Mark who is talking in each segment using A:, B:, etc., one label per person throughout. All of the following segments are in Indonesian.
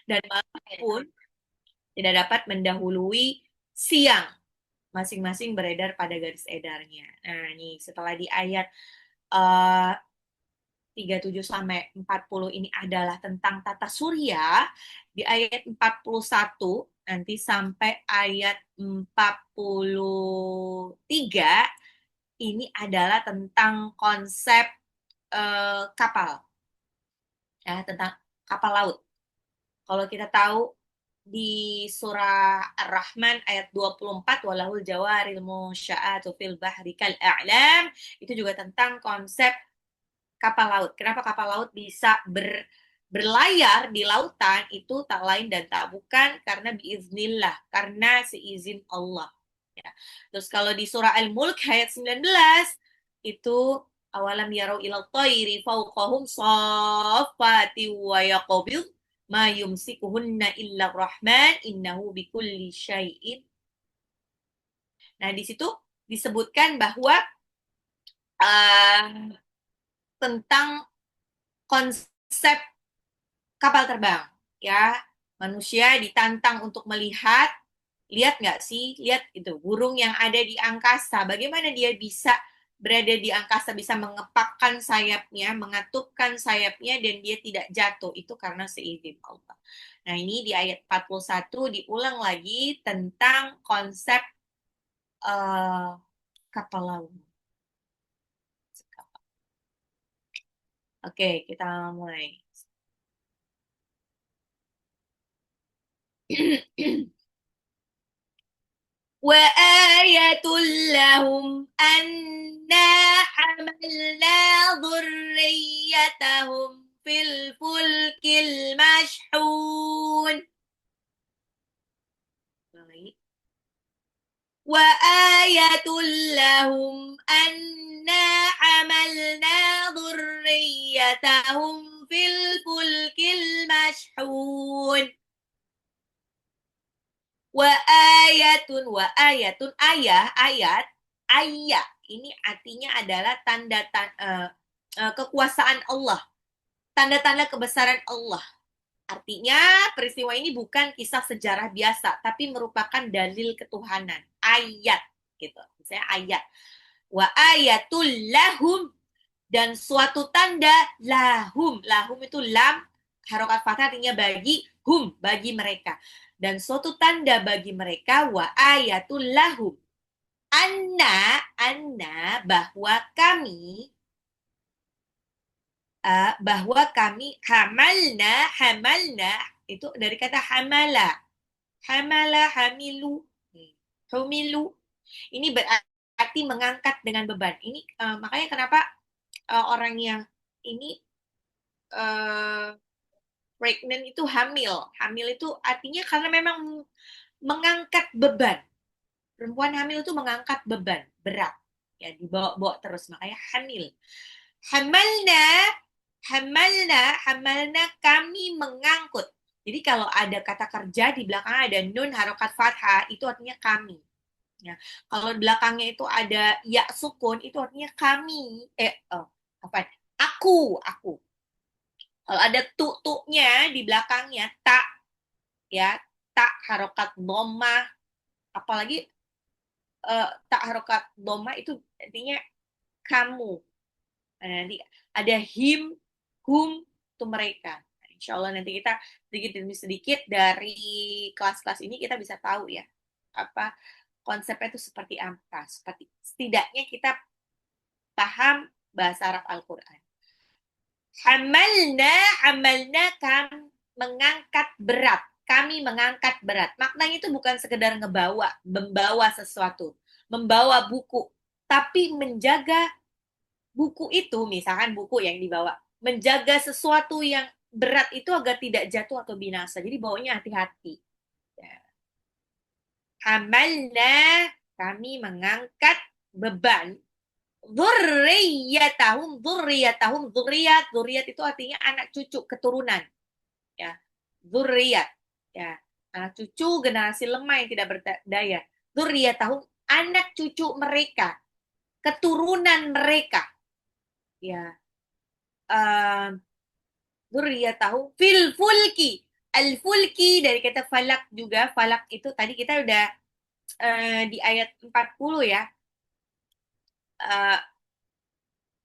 A: dan malam pun tidak dapat mendahului siang. Masing-masing beredar pada garis edarnya. Nah, nih setelah di ayat uh, 37 sampai 40 ini adalah tentang tata surya, di ayat 41 nanti sampai ayat 43 ini adalah tentang konsep kapal, ya, tentang kapal laut. Kalau kita tahu di surah Ar-Rahman ayat 24 walahul jawaril munsya'atu fil bahri kal a'lam, itu juga tentang konsep kapal laut. Kenapa kapal laut bisa berlayar di lautan, itu tak lain dan tak bukan karena biiznillah, karena seizin Allah. Ya. Terus kalau di surah Al-Mulk ayat 19 itu awalam yarau ilal tayri fawqahum saffati wa yaqbid ma yumsikuhunna illa rahman innahu bikulli syai'in. Nah, di situ disebutkan bahwa uh, tentang konsep kapal terbang, ya. Manusia ditantang untuk melihat, lihat nggak sih, lihat itu burung yang ada di angkasa, bagaimana dia bisa berada di angkasa, bisa mengepakkan sayapnya, mengatupkan sayapnya, dan dia tidak jatuh, itu karena seizin Allah. Nah, ini di ayat 41 diulang lagi tentang konsep uh, kapal laut. Oke, kita mulai. وآية لهم أنا حملنا ذريتهم في الفلك المشحون وآية لهم أنا حملنا ذريتهم في الفلك المشحون wa ayatun ayat ayat ini artinya adalah tanda kekuasaan Allah, tanda-tanda kebesaran Allah. Artinya peristiwa ini bukan kisah sejarah biasa, tapi merupakan dalil ketuhanan, ayat gitu. Misalnya ayat wa ayatul lahum, dan suatu tanda lahum, lahum itu lam harokat fathah artinya bagi, hum bagi mereka, dan suatu tanda bagi mereka, wa ayatul lahum anna bahwa kami hamalna itu dari kata hamala hamilu, humilu, ini berarti mengangkat dengan beban. Ini makanya kenapa orang yang ini pregnant itu hamil. Hamil itu artinya karena memang mengangkat beban. Perempuan hamil itu mengangkat beban berat, ya, dibawa-bawa terus, makanya hamil. Hamalna, hamalna kami mengangkut. Jadi kalau ada kata kerja di belakang ada nun harokat fathah, itu artinya kami. Ya. Kalau di belakangnya itu ada ya sukun, itu artinya kami. Apa? Aku. Kalau ada tu-tu-nya di belakangnya, tak, ya, tak harokat doma, apalagi tak harokat doma itu artinya kamu. Nah, nanti ada him, hum, itu mereka. Nah, insya Allah nanti kita sedikit demi sedikit dari kelas-kelas ini kita bisa tahu ya, apa konsepnya itu seperti apa. Seperti setidaknya kita paham bahasa Arab Al-Quran. Hamalna mengangkat berat. Kami mengangkat berat. Maknanya itu bukan sekedar membawa sesuatu, membawa buku, tapi menjaga buku itu, misalkan buku yang dibawa, menjaga sesuatu yang berat itu agar tidak jatuh atau binasa. Jadi bawanya hati-hati. Ya. Hamalna, kami mengangkat beban. Dzurriyat itu artinya anak cucu, keturunan, ya. Dzurriyat, ya, anak cucu generasi lemah yang tidak berdaya. Dzurriyyatahum, anak cucu mereka, keturunan mereka, ya. Dzurriyyatahum fil fulki, Al-fulki dari kata falak juga. Falak itu tadi kita udah di ayat 40 ya. Eh,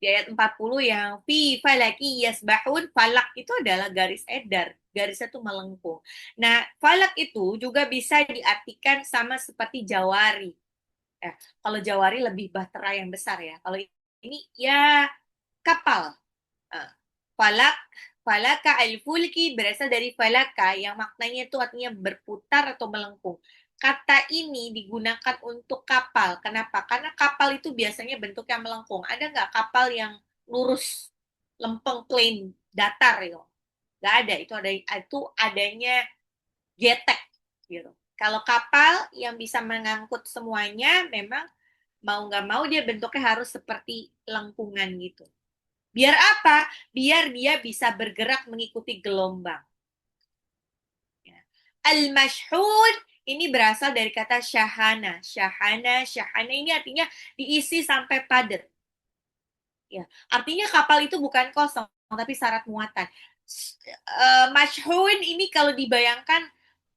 A: di ayat 40 yang fi falaki yasbahun, falak itu adalah garis edar, garisnya tuh melengkung. Nah, falak itu juga bisa diartikan sama seperti jawari. Kalau jawari lebih bahtera yang besar ya. Kalau ini ya kapal. Eh, falak, falaka al-fulki berasal dari falaka yang maknanya itu artinya berputar atau melengkung. Kata ini digunakan untuk kapal. Kenapa? Karena kapal itu biasanya bentuknya melengkung. Ada nggak kapal yang lurus, lempeng, plain, datar gitu? Nggak ada. Itu adanya getek gitu. Kalau kapal yang bisa mengangkut semuanya, memang mau nggak mau dia bentuknya harus seperti lengkungan gitu. Biar apa? Biar dia bisa bergerak mengikuti gelombang. Ya. Al-mashhun ini berasal dari kata syahana. Syahana, syahana ini artinya diisi sampai padat. Ya, artinya kapal itu bukan kosong, tapi syarat muatan. Mashhun ini kalau dibayangkan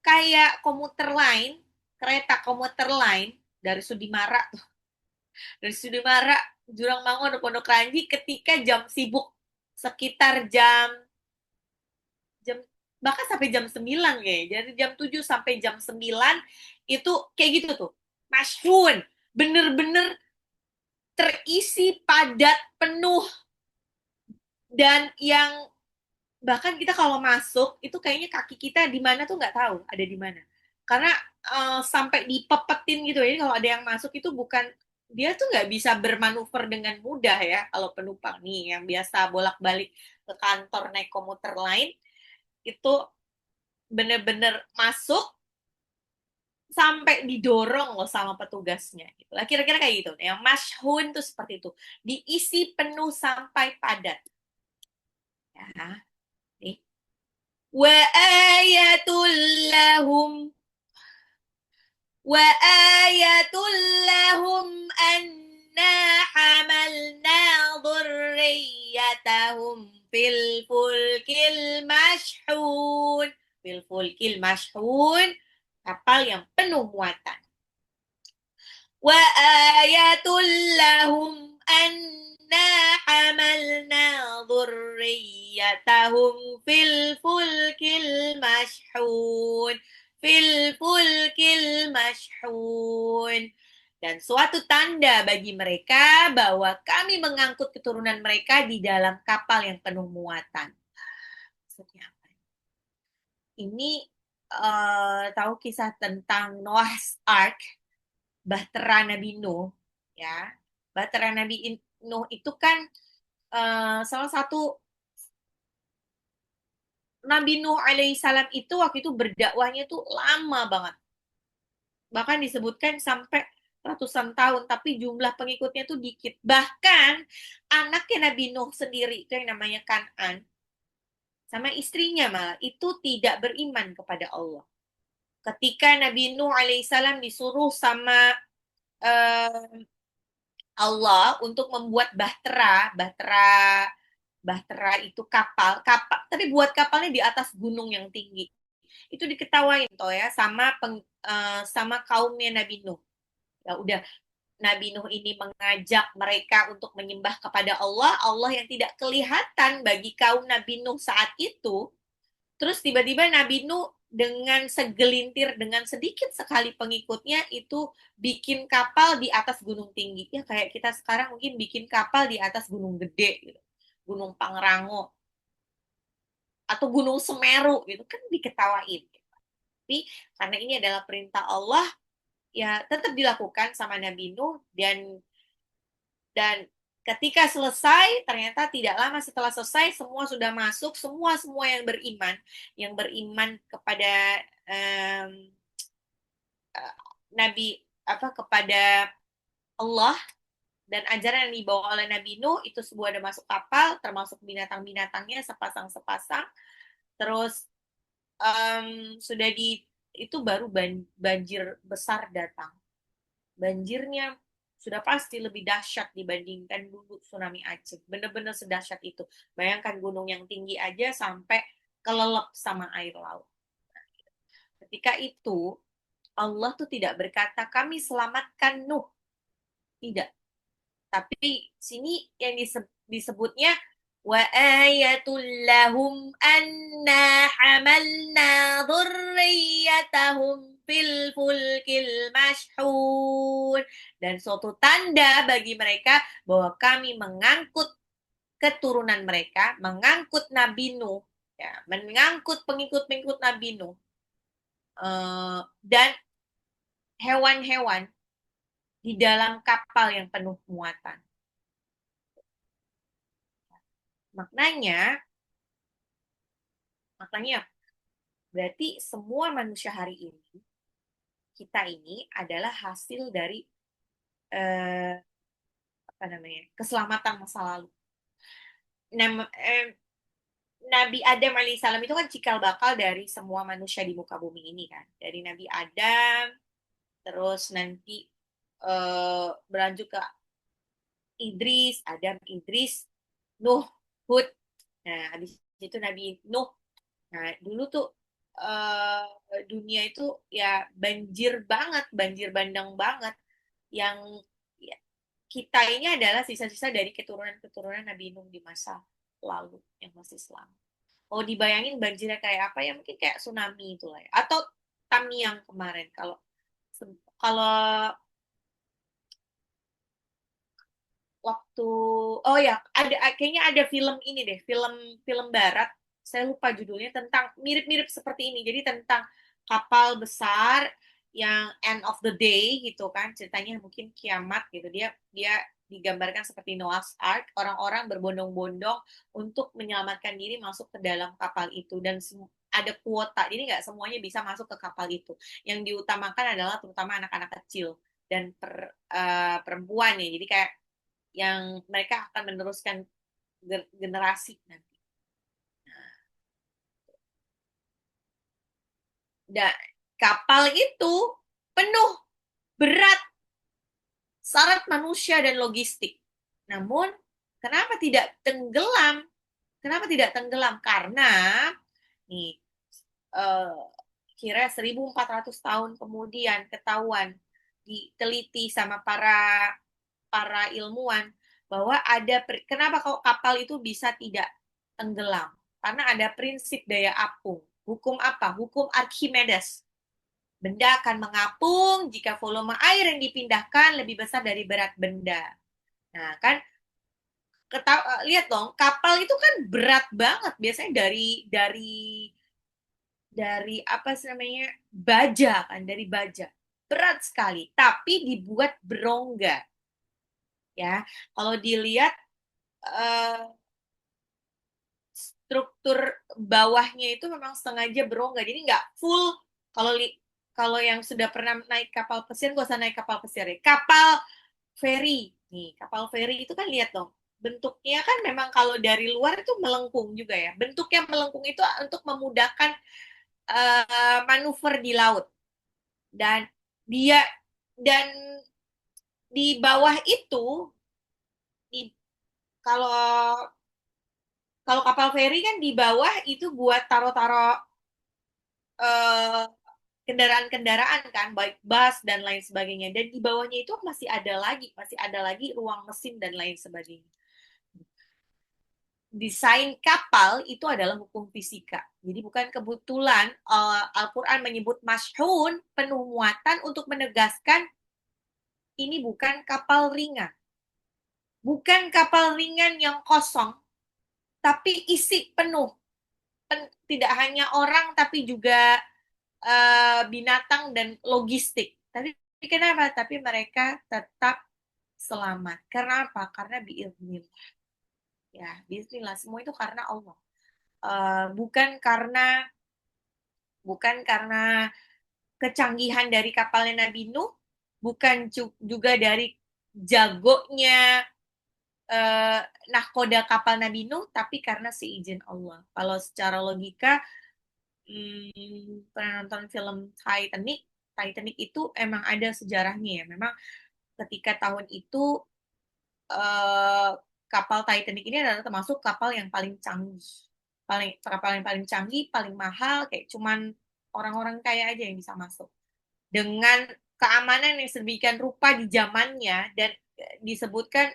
A: kayak komuter lain, kereta komuter lain dari Sudimara, dari Sudimara, Jurang Mangun, Pondok Ranji ketika jam sibuk sekitar jam bahkan sampai jam 9 kayak. Jadi jam 7 sampai jam 9 itu kayak gitu tuh. Masyhun, bener-bener terisi padat penuh dan yang bahkan kita kalau masuk itu kayaknya kaki kita di mana tuh nggak tahu ada di mana. Karena sampai dipepetin gitu. Jadi kalau ada yang masuk itu bukan dia tuh nggak bisa bermanuver dengan mudah ya kalau penumpang nih yang biasa bolak-balik ke kantor naik komuter lain itu bener-bener masuk sampai didorong loh sama petugasnya gitu. Lah kira-kira kayak gitu. Yang masyhun tuh seperti itu. Diisi penuh sampai padat. Ya, nih. Wa ayatul lahum wa ayatul lahum anna hamalna dhurriyyatahum fil fulkil masyhun. Fil fulkil masyhun, kapal yang penuh muatan. Wa ayatul lahum anna hamalna dhurriyyatahum fil fulkil mashhun. Fil fulkil mashhun. Dan suatu tanda bagi mereka bahwa kami mengangkut keturunan mereka di dalam kapal yang penuh muatan. Maksudnya apa? Ini tahu kisah tentang Noah's Ark, Bahtera Nabi Nuh, ya. Bahtera Nabi Nuh itu kan salah satu Nabi Nuh alaihissalam itu waktu itu berdakwahnya tuh lama banget. Bahkan disebutkan sampai ratusan tahun, tapi jumlah pengikutnya tuh dikit. Bahkan anaknya Nabi Nuh sendiri, itu yang namanya Kan'an, sama istrinya malah, itu tidak beriman kepada Allah. Ketika Nabi Nuh alaihissalam disuruh sama eh, Allah untuk membuat bahtera, bahtera itu kapal, tapi buat kapalnya di atas gunung yang tinggi. Itu diketawain toh ya sama kaumnya Nabi Nuh. Ya udah Nabi Nuh ini mengajak mereka untuk menyembah kepada Allah, Allah yang tidak kelihatan bagi kaum Nabi Nuh saat itu. Terus tiba-tiba Nabi Nuh dengan segelintir, dengan sedikit sekali pengikutnya itu bikin kapal di atas gunung tinggi. Ya kayak kita sekarang mungkin bikin kapal di atas gunung gede, gitu. Gunung Pangrango, atau Gunung Semeru, gitu kan diketawain. Gitu. Tapi karena ini adalah perintah Allah, ya tetap dilakukan sama Nabi Nuh dan ketika selesai, ternyata tidak lama setelah selesai, semua sudah masuk, semua yang beriman kepada um, Nabi kepada Allah dan ajaran yang dibawa oleh Nabi Nuh itu semua ada masuk kapal, termasuk binatang-binatangnya sepasang-sepasang. Terus sudah itu baru banjir besar datang. Banjirnya sudah pasti lebih dahsyat dibandingkan dulu tsunami Aceh. Benar-benar sedahsyat itu. Bayangkan gunung yang tinggi aja sampai kelelep sama air laut. Ketika itu Allah tuh tidak berkata kami selamatkan Nuh, tidak. Tapi sini yang disebutnya wa ayatul lahum anna hamalna dzurriyyatahum fil fulkil mashhun, dan suatu tanda bagi mereka bahwa kami mengangkut keturunan mereka, mengangkut Nabi Nuh, ya, mengangkut pengikut-pengikut Nabi Nuh, dan hewan-hewan di dalam kapal yang penuh muatan. Maknanya, maknanya berarti semua manusia hari ini, kita ini adalah hasil dari eh, apa namanya, keselamatan masa lalu. Nama, Nabi Adam alaihissalam itu kan cikal bakal dari semua manusia di muka bumi ini kan. Dari Nabi Adam, terus nanti berlanjut ke Idris, Adam, Idris, Nuh, Hud. Nah, habis itu Nabi Nuh. Nah, dulu tuh dunia itu ya banjir banget, banjir bandang banget. Yang ya, kita ini adalah sisa-sisa dari keturunan-keturunan Nabi Nuh di masa lalu yang masih selamat. Oh, dibayangin banjirnya kayak apa ya? Mungkin kayak tsunami itu lah ya. Atau Tamiang kemarin. Kalau waktu, oh ya, ada kayaknya ada film ini deh, film film barat, saya lupa judulnya, tentang mirip-mirip seperti ini. Jadi tentang kapal besar yang end of the day gitu kan, ceritanya mungkin kiamat gitu. Dia digambarkan seperti Noah's Ark, orang-orang berbondong-bondong untuk menyelamatkan diri masuk ke dalam kapal itu, dan ada kuota, jadi nggak semuanya bisa masuk ke kapal itu. Yang diutamakan adalah terutama anak-anak kecil dan perempuan ya. Jadi kayak yang mereka akan meneruskan generasi nanti. Dan kapal itu penuh, berat, syarat manusia dan logistik. Namun, kenapa tidak tenggelam? Kenapa tidak tenggelam? Karena nih, eh, kira 1400 tahun kemudian ketahuan, diteliti sama para para ilmuwan bahwa kenapa kok kapal itu bisa tidak tenggelam? Karena ada prinsip daya apung. Hukum apa? Hukum Archimedes. Benda akan mengapung jika volume air yang dipindahkan lebih besar dari berat benda. Nah, kan lihat dong, kapal itu kan berat banget. Biasanya dari apa sih namanya? Baja kan, dari baja. Berat sekali, tapi dibuat berongga. Ya, kalau dilihat eh, struktur bawahnya itu memang sengaja berongga, jadi nggak full. Kalau yang sudah pernah naik kapal pesiar, gak usah naik kapal pesiar ya. Kapal feri, nih kapal feri itu kan lihat dong, bentuknya kan memang kalau dari luar itu melengkung juga ya. Bentuknya melengkung itu untuk memudahkan manuver di laut, dan dia dan di bawah itu, di, kalau kalau kapal feri kan di bawah itu buat taro-taro eh, kendaraan-kendaraan kan, baik bus dan lain sebagainya. Dan di bawahnya itu masih ada lagi ruang mesin dan lain sebagainya. Desain kapal itu adalah hukum fisika. Jadi bukan kebetulan Al-Quran menyebut masyhun, penuh muatan, untuk menegaskan ini bukan kapal ringan. Bukan kapal ringan yang kosong, tapi isi penuh. Tidak hanya orang, tapi juga binatang dan logistik. Tapi kenapa? Tapi mereka tetap selamat. Karena apa? Karena biiznillah. Ya, biiznillah. Semua itu karena Allah. Bukan karena kecanggihan dari kapalnya Nabi Nuh, bukan juga dari jagonya uh, nahkoda kapal Nabi Nuh, tapi karena seizin Allah. Kalau secara logika, pernah nonton film Titanic? Titanic itu emang ada sejarahnya ya. Memang ketika tahun itu eh, kapal Titanic ini adalah termasuk kapal yang paling canggih, kapal yang paling canggih, paling mahal, kayak cuman orang-orang kaya aja yang bisa masuk. Dengan keamanan yang sedemikian rupa di zamannya dan disebutkan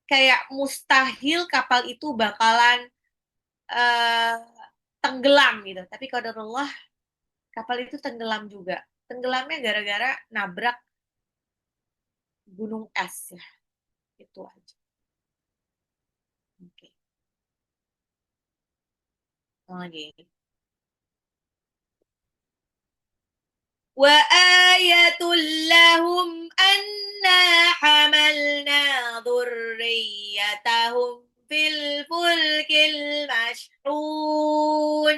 A: kayak mustahil kapal itu bakalan eh, tenggelam gitu. Tapi qadarullah kapal itu tenggelam juga. Tenggelamnya gara-gara nabrak gunung es ya. Itu aja. Oke. Lagi. وآية لهم أنا حملنا ذريتهم في الفلك المشحون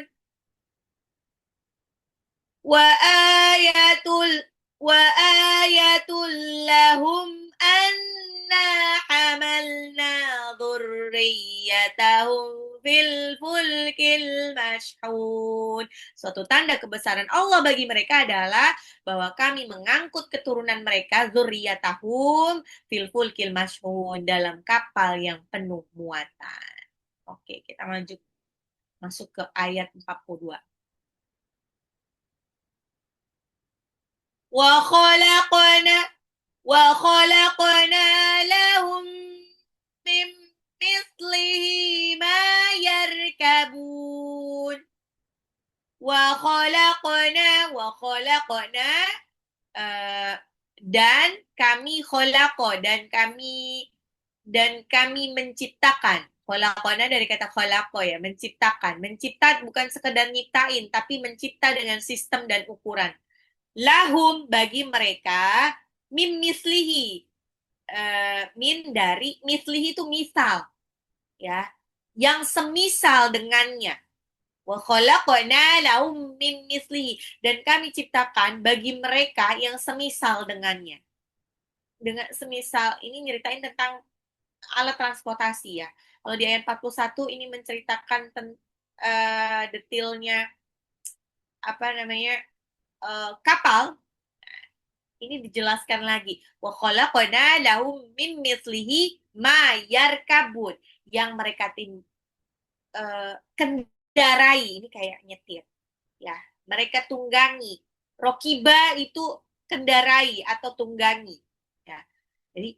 A: وآية وآية لهم أنا حملنا ذريتهم في الفلك المشحون. Suatu tanda kebesaran Allah bagi mereka adalah bahwa kami mengangkut keturunan mereka zurriyatahum fil fulkil mashhun dalam kapal yang penuh muatan. Oke, kita masuk ke ayat 42. وخلقنا وخلقنا لهم من مثله ما يركبون وخلقنا dan kami kami menciptakan. Kholaqona dari kata kholaqo ya, menciptakan. Mencipta bukan sekedar nyiptain, tapi mencipta dengan sistem dan ukuran. Lahum bagi mereka min mislihi, min dari mislihi itu misal ya, yang semisal dengannya. Wa khalaqna lahum min mislihi, dan kami ciptakan bagi mereka yang semisal dengannya. Dengan semisal ini nyeritain tentang alat transportasi ya. Kalau di ayat 41 ini menceritakan detailnya apa namanya kapal. Ini dijelaskan lagi. Wa khalaqna lahum min mislihi ma yarkabun, yang mereka kendarai. Ini kayak nyetir ya. Mereka tunggangi. Rokiba itu kendarai atau tunggangi ya. Jadi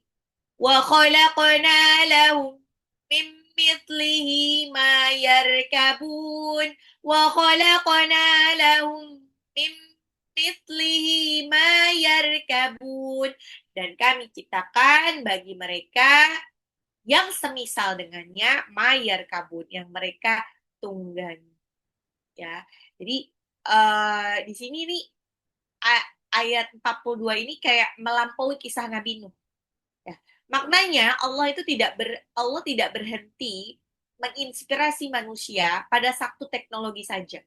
A: wa khalaqna lahum min mithlihi ma yarkabun wa khalaqna lahum min mithlihi ma yarkabun, dan kami ciptakan bagi mereka yang semisal dengannya ma yarkabun, yang mereka tunggangi ya. Jadi di sini nih ayat 42 ini kayak melampaui kisah Nabi Nuh. Ya. Maknanya Allah tidak berhenti menginspirasi manusia pada satu teknologi saja.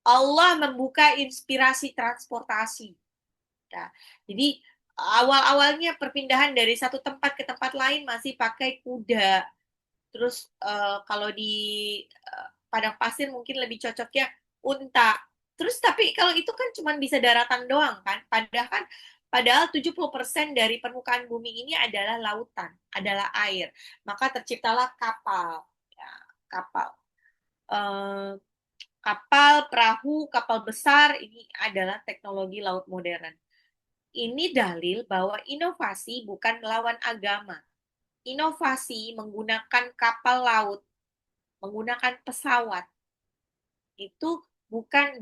A: Allah membuka inspirasi transportasi. Ya. Jadi awal-awalnya perpindahan dari satu tempat ke tempat lain masih pakai kuda. Terus kalau di padang pasir mungkin lebih cocoknya unta. Terus tapi kalau itu kan cuma bisa daratan doang kan. Padahal 70% dari permukaan bumi ini adalah lautan, adalah air. Maka terciptalah kapal. Ya, kapal. Eh, kapal, perahu, kapal besar ini adalah teknologi laut modern. Ini dalil bahwa inovasi bukan melawan agama. Inovasi menggunakan kapal laut, menggunakan pesawat, itu bukan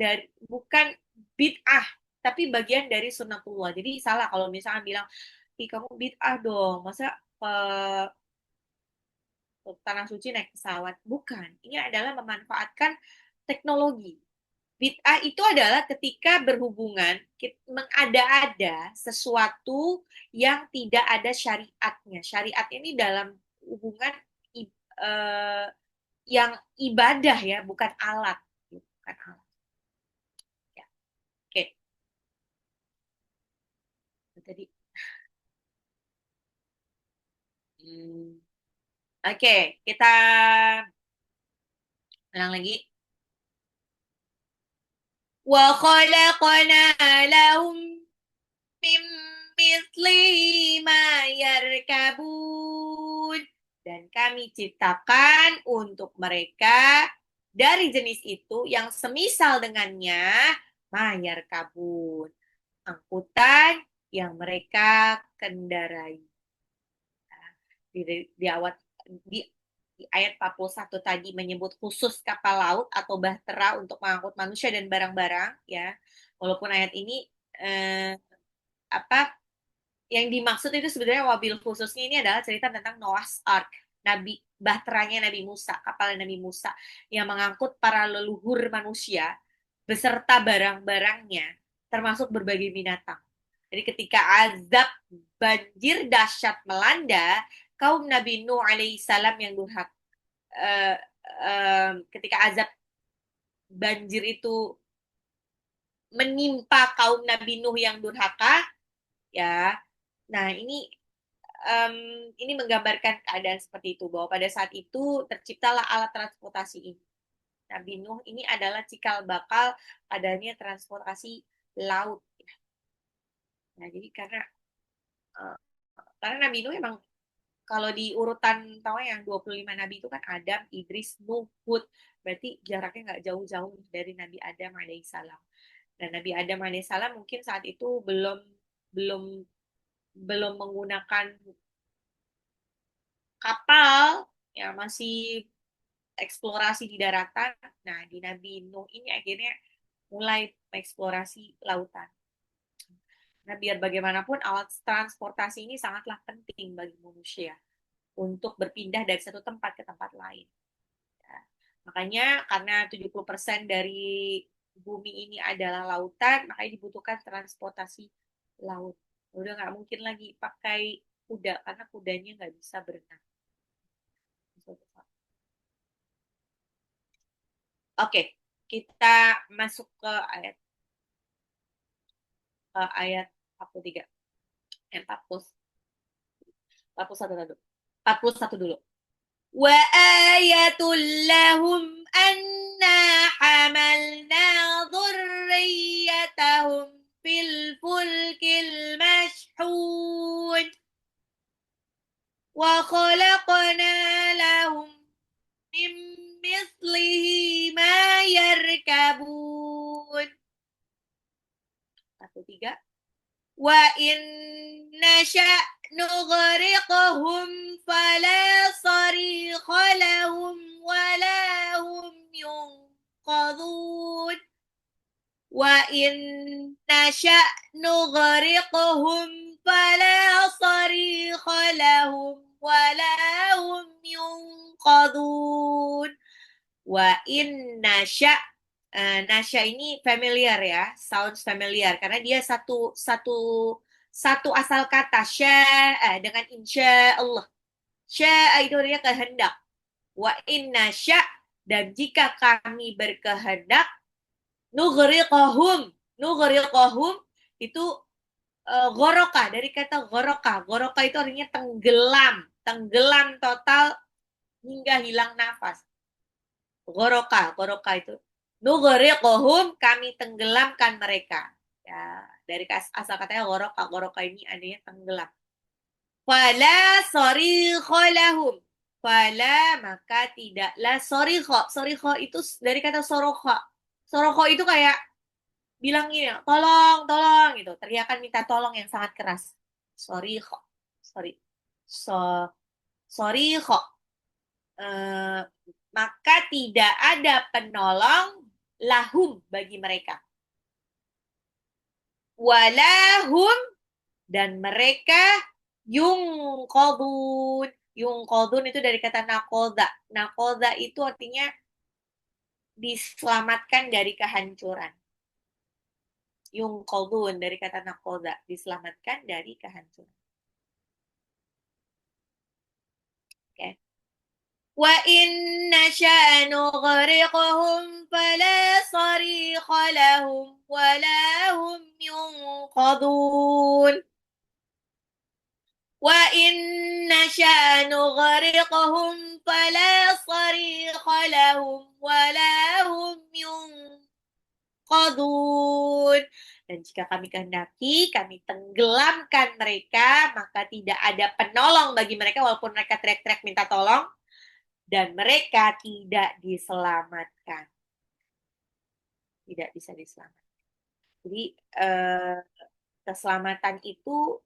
A: bid'ah, tapi bagian dari sunnatullah. Jadi salah kalau misalnya bilang, ih kamu bid'ah dong, masa tanah suci naik pesawat. Bukan, ini adalah memanfaatkan teknologi. Bid'ah itu adalah ketika berhubungan mengada-ada sesuatu yang tidak ada syariatnya. Syariat ini dalam hubungan eh, yang ibadah ya, bukan alat. Bukan alat. Ya. Oke, tadi. Hmm. Oke, kita ulang lagi. Wa khalaqna lahum min mithlihi ma yarkabun. Dan kami ciptakan untuk mereka dari jenis itu yang semisal dengannya mayar kabun, angkutan yang mereka kendarai. Di awal di ayat 41 tadi menyebut khusus kapal laut atau bahtera untuk mengangkut manusia dan barang-barang, ya. Walaupun ayat ini apa yang dimaksud itu sebenarnya wabil khususnya ini adalah cerita tentang Noah's Ark, bahteranya Nabi Musa, kapal Nabi Musa yang mengangkut para leluhur manusia beserta barang-barangnya, termasuk berbagai binatang. Jadi ketika azab banjir dahsyat melanda kaum Nabi Nuh alaihissalam yang durhaka, uh, ketika azab banjir itu menimpa kaum Nabi Nuh yang durhaka, ya. Nah, um, ini menggambarkan keadaan seperti itu, bahwa pada saat itu terciptalah alat transportasi ini. Nabi Nuh ini adalah cikal bakal adanya transportasi laut. Nah, jadi uh, karena Nabi Nuh emang kalau di urutan tahu yang 25 nabi itu kan Adam, Idris, Nuh, Hud. Berarti jaraknya nggak jauh-jauh dari Nabi Adam alaihissalam. Dan Nabi Adam alaihissalam mungkin saat itu belum belum belum menggunakan kapal, ya masih eksplorasi di daratan. Nah, di Nabi Nuh ini akhirnya mulai mengeksplorasi lautan. Nah, biar bagaimanapun alat transportasi ini sangatlah penting bagi manusia untuk berpindah dari satu tempat ke tempat lain. Ya. Makanya karena 70% dari bumi ini adalah lautan, makanya dibutuhkan transportasi laut. Udah nggak mungkin lagi pakai kuda, karena kudanya nggak bisa berenang. Oke, kita masuk ke ayat 43. 40, 41 dulu. 41 dulu. Wa ayatul lahum anna hamalna dhurriyyatahum fil fulkil mashhun wa khalaqna lahum min mislihi ma yarkabun. 1, 3. Wa inna sya' nughriqhum fala sarikha lahum wala hum yunqadhun. Wa inna sya' nughriqhum fala sarikha lahum wala hum yunqadhun. Wa inna sya', Nasya ini familiar ya, sounds familiar karena dia satu satu satu asal kata sya'a dengan insya Allah. Sya'a itu artinya kehendak. Wa inna sya' dan jika kami berkehendak nughriqahum. Nughriqahum itu goroka, dari kata goroka. Goroka itu artinya tenggelam, tenggelam total hingga hilang nafas. Goroka itu nughriquhum, kami tenggelamkan mereka. Ya, dari asal katanya goroka, goroka ini adanya tenggelam. Fala sarikha lahum. Fala maka tidaklah sorikho. Sorikho itu dari kata sorokho. Sorokho itu kayak bilang gini, tolong, tolong gitu. Teriakan minta tolong yang sangat keras. Sorikho. Sorry. So, sorikho. Maka tidak ada penolong lahum bagi mereka. Walahum dan mereka yungqadun. Yungqadun itu dari kata nakoda. Nakoda itu artinya diselamatkan dari kehancuran. Yungqadun dari kata nakoda, diselamatkan dari kehancuran. Oke. Okay. Wa inna sya'a nughriqhum fala sarikha lahum wala hum yunqadun. Wa inna sya'a nughriqhum fala sarikha lahum wala hum yunqadun. Dan jika kami kehendaki, kami tenggelamkan mereka, maka tidak ada penolong bagi mereka walaupun mereka teriak-teriak minta tolong. Dan mereka tidak diselamatkan. Tidak bisa diselamatkan. Jadi eh, keselamatan itu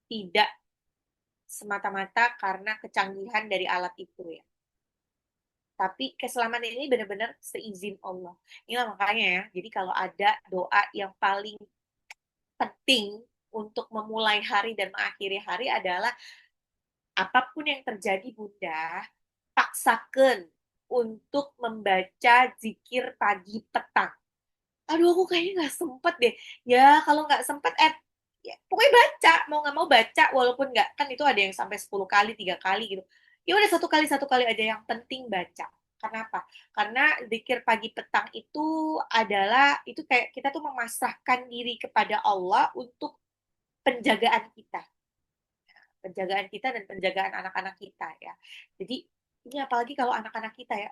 A: tidak semata-mata karena kecanggihan dari alat itu ya. Tapi keselamatan ini benar-benar seizin Allah. Inilah makanya ya. Jadi kalau ada doa yang paling penting untuk memulai hari dan mengakhiri hari adalah apapun yang terjadi Bunda, paksakan untuk membaca zikir pagi petang. Aduh aku kayaknya nggak sempet deh. Ya kalau nggak sempet, ya, pokoknya baca. Mau nggak mau baca, walaupun nggak, kan itu ada yang sampai 10 kali, 3 kali gitu. Ya udah satu kali aja yang penting baca. Kenapa? Karena zikir pagi petang itu adalah, itu kayak kita tuh memasrahkan diri kepada Allah untuk penjagaan kita. Penjagaan kita dan penjagaan anak-anak kita ya. Jadi ini apalagi kalau anak-anak kita ya,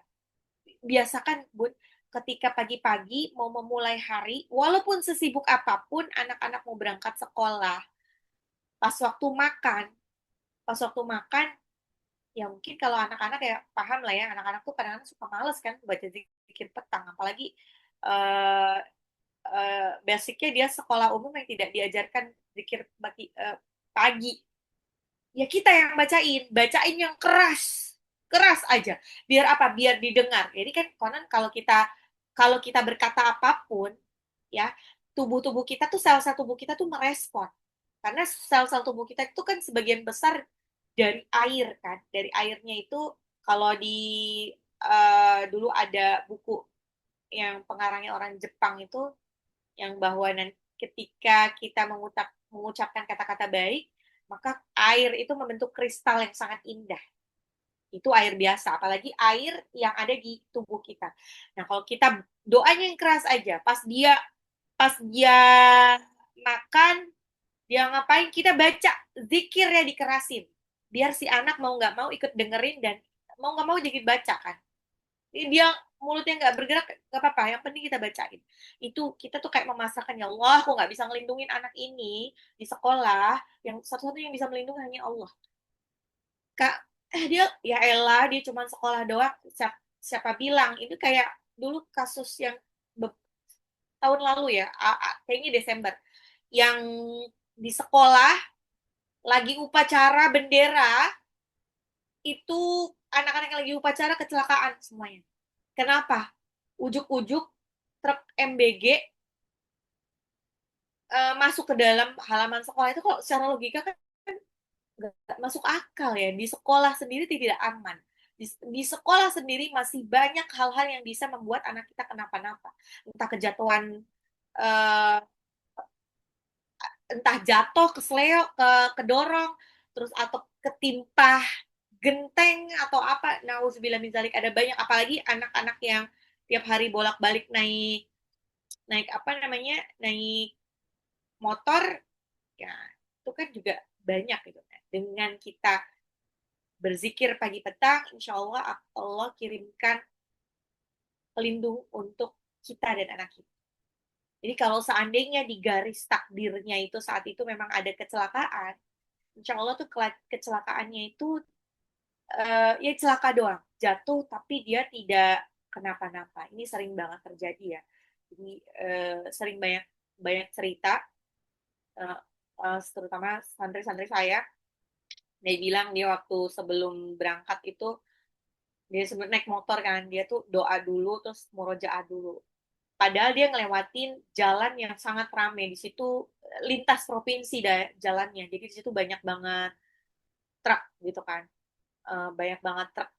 A: biasakan Bun, ketika pagi-pagi mau memulai hari, walaupun sesibuk apapun anak-anak mau berangkat sekolah, pas waktu makan, pas waktu makan, ya mungkin kalau anak-anak ya paham lah ya, anak-anak tuh kadang-kadang suka males kan baca zikir petang, apalagi uh, basicnya dia sekolah umum yang tidak diajarkan zikir pagi. Ya kita yang bacain, bacain yang keras, keras aja. Biar apa? Biar didengar. Jadi kan konon kalau kita berkata apapun, ya tubuh-tubuh kita tuh sel-sel tubuh kita tuh merespon. Karena sel-sel tubuh kita itu kan sebagian besar dari air kan. Dari airnya itu kalau di dulu ada buku yang pengarangnya orang Jepang itu yang bahwa ketika kita mengucapkan kata-kata baik, maka air itu membentuk kristal yang sangat indah. Itu air biasa, apalagi air yang ada di tubuh kita. Nah, kalau kita doanya yang keras aja, pas dia makan, dia ngapain, kita baca zikirnya dikerasin. Biar si anak mau nggak mau ikut dengerin dan mau nggak mau jadi baca kan. Ini dia mulutnya nggak bergerak nggak apa-apa, yang penting kita bacain. Itu kita tuh kayak memasakkan, ya Allah aku nggak bisa ngelindungin anak ini di sekolah, yang satu-satunya yang bisa melindungi hanya Allah. Kak, dia ya elah dia cuma sekolah doang, siapa bilang itu kayak dulu kasus yang tahun lalu ya, kayaknya Desember, yang di sekolah lagi upacara bendera, itu anak-anak yang lagi upacara kecelakaan semuanya. Kenapa? Ujuk-ujuk truk MBG masuk ke dalam halaman sekolah, itu kalau secara logika kan nggak masuk akal ya. Di sekolah sendiri tidak aman. Di sekolah sendiri masih banyak hal-hal yang bisa membuat anak kita kenapa-napa. Entah kejatuhan, uh, entah jatuh, kesleo, kedorong, terus atau ketimpa genteng atau apa. Nauzubillah min dzalik, ada banyak, apalagi anak-anak yang tiap hari bolak-balik naik naik apa namanya, naik motor, ya itu kan juga banyak gitu kan. Dengan kita berzikir pagi petang, insya Allah Allah kirimkan pelindung untuk kita dan anak kita. Jadi kalau seandainya di garis takdirnya itu saat itu memang ada kecelakaan, insya Allah tuh kecelakaannya itu ya celaka doang, jatuh tapi dia tidak kenapa-napa. Ini sering banget terjadi ya. Jadi sering banyak banyak cerita, uh, terutama santri-santri saya, dia bilang dia waktu sebelum berangkat itu, dia sebut naik motor kan, dia tuh doa dulu terus murojaah dulu, padahal dia ngelewatin jalan yang sangat ramai di situ, lintas provinsi dah jalannya, jadi di situ banyak banget truk gitu kan. Banyak banget truk,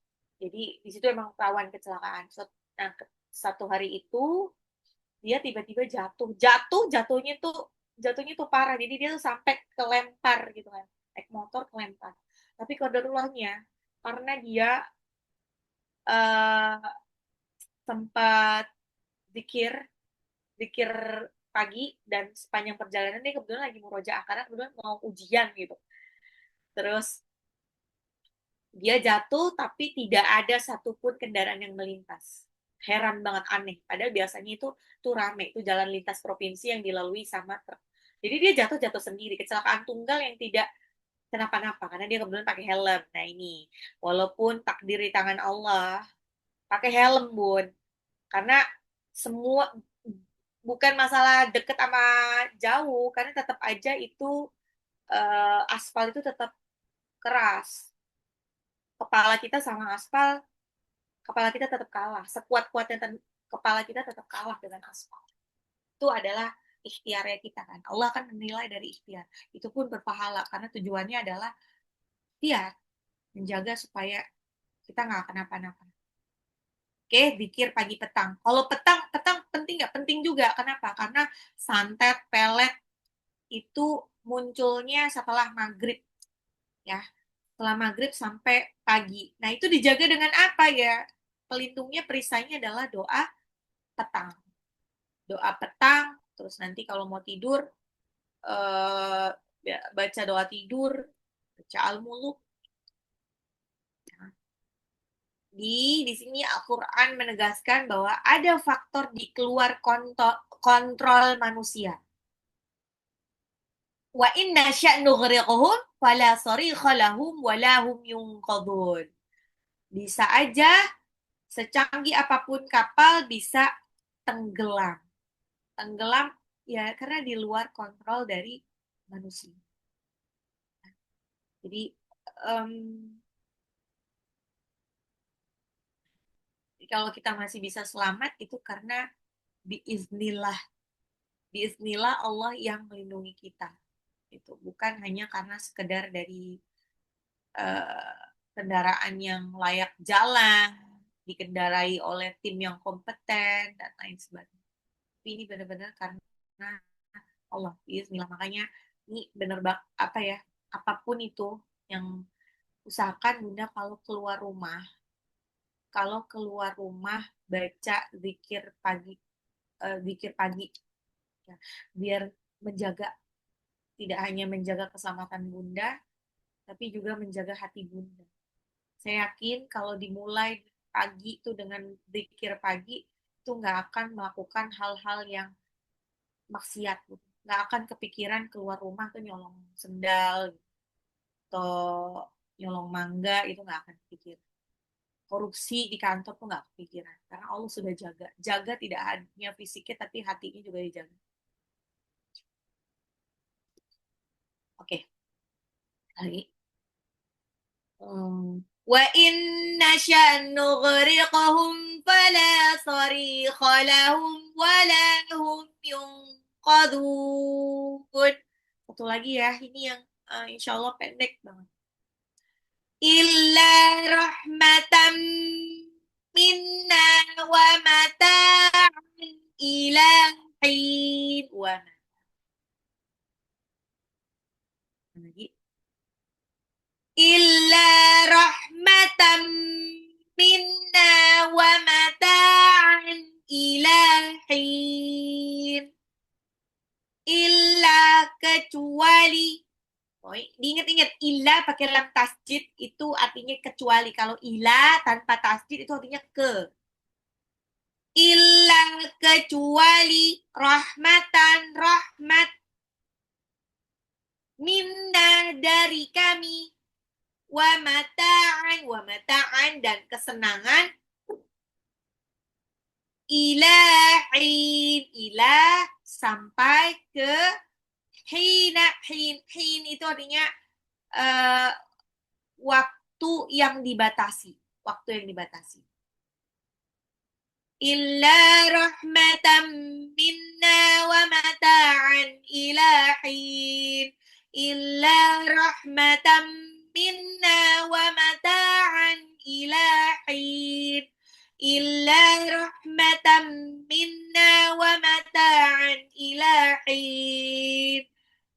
A: jadi di situ emang rawan kecelakaan. Nah, satu hari itu dia tiba-tiba jatuhnya tuh parah, jadi dia tuh sampai kelempar gitu kan, naik motor kelempar. Tapi kodarulahnya, karena dia uh, sempat zikir zikir pagi, dan sepanjang perjalanan dia kebetulan lagi murojaah karena kebetulan mau ujian gitu. Terus dia jatuh tapi tidak ada satupun kendaraan yang melintas. Heran banget, aneh. Padahal biasanya itu tuh rame, itu jalan lintas provinsi yang dilalui sama truk. Jadi dia jatuh-jatuh sendiri, kecelakaan tunggal yang tidak kenapa-napa karena dia kebetulan pakai helm. Nah ini, walaupun takdir di tangan Allah, pakai helm Bun. Karena semua bukan masalah deket sama jauh, karena tetap aja itu aspal itu tetap keras. Kepala kita sama aspal, kepala kita tetap kalah. Sekuat-kuatnya kepala kita tetap kalah dengan aspal. Itu adalah ikhtiarnya kita kan. Allah kan menilai dari ikhtiar. Itu pun berpahala karena tujuannya adalah ikhtiar, menjaga supaya kita nggak kenapa-napa. Oke, zikir pagi petang. Kalau petang, petang penting nggak? Penting juga. Kenapa? Karena santet, pelet itu munculnya setelah maghrib, ya. Setelah maghrib sampai pagi. Nah, itu dijaga dengan apa ya? Pelindungnya, perisainya adalah doa petang. Doa petang, terus nanti kalau mau tidur, eh, baca doa tidur, baca al-muluk. Di sini Al-Quran menegaskan bahwa ada faktor di keluar kontrol manusia. Wa inna sya'nughriquhum fala sarikha lahum wa lahum yunqadun. Bisa aja secanggih apapun kapal bisa tenggelam. Tenggelam ya karena di luar kontrol dari manusia. Jadi um, kalau kita masih bisa selamat itu karena biiznillah, biiznillah Allah yang melindungi kita. Itu bukan hanya karena sekedar dari uh, kendaraan yang layak jalan, dikendarai oleh tim yang kompeten dan lain sebagainya. Tapi ini benar-benar karena Allah, Bismillah. Makanya ini benar apa ya? Apapun itu yang usahakan Bunda kalau keluar rumah baca zikir pagi ya, biar menjaga, tidak hanya menjaga keselamatan Bunda, tapi juga menjaga hati Bunda. Saya yakin kalau dimulai pagi itu dengan zikir pagi itu nggak akan melakukan hal-hal yang maksiat, gitu. Nggak akan kepikiran keluar rumah tuh nyolong sendal atau nyolong mangga, itu nggak akan kepikir. Korupsi di kantor tuh nggak kepikiran karena Allah sudah jaga tidak hanya fisiknya tapi hatinya juga dijaga. Oke, lagi. Wa inna nughriqahum fala sarikha lahum wala hum yunqadun. Satu lagi ya, ini yang insya Allah pendek banget. Illa rahmatam minna wa mata'an ila hin. Wa lagi. Illa rahmatam minna wa mata'an ila hin. Illa kecuali. Oh, diingat-ingat, illa pakai lam tasjid itu artinya kecuali. Kalau ila tanpa tasjid itu artinya ke. Illa kecuali rahmatan rahmat minna dari kami, wa mata'an dan kesenangan ilahin, ilah sampai ke hina. Hin itu artinya uh, waktu yang dibatasi, waktu yang dibatasi. Illa rahmatam minna wa mata'an ilahin. Illa rahmatam minna wa mata'an ilahin. Illa rahmatam minna wa mata'an ilahin.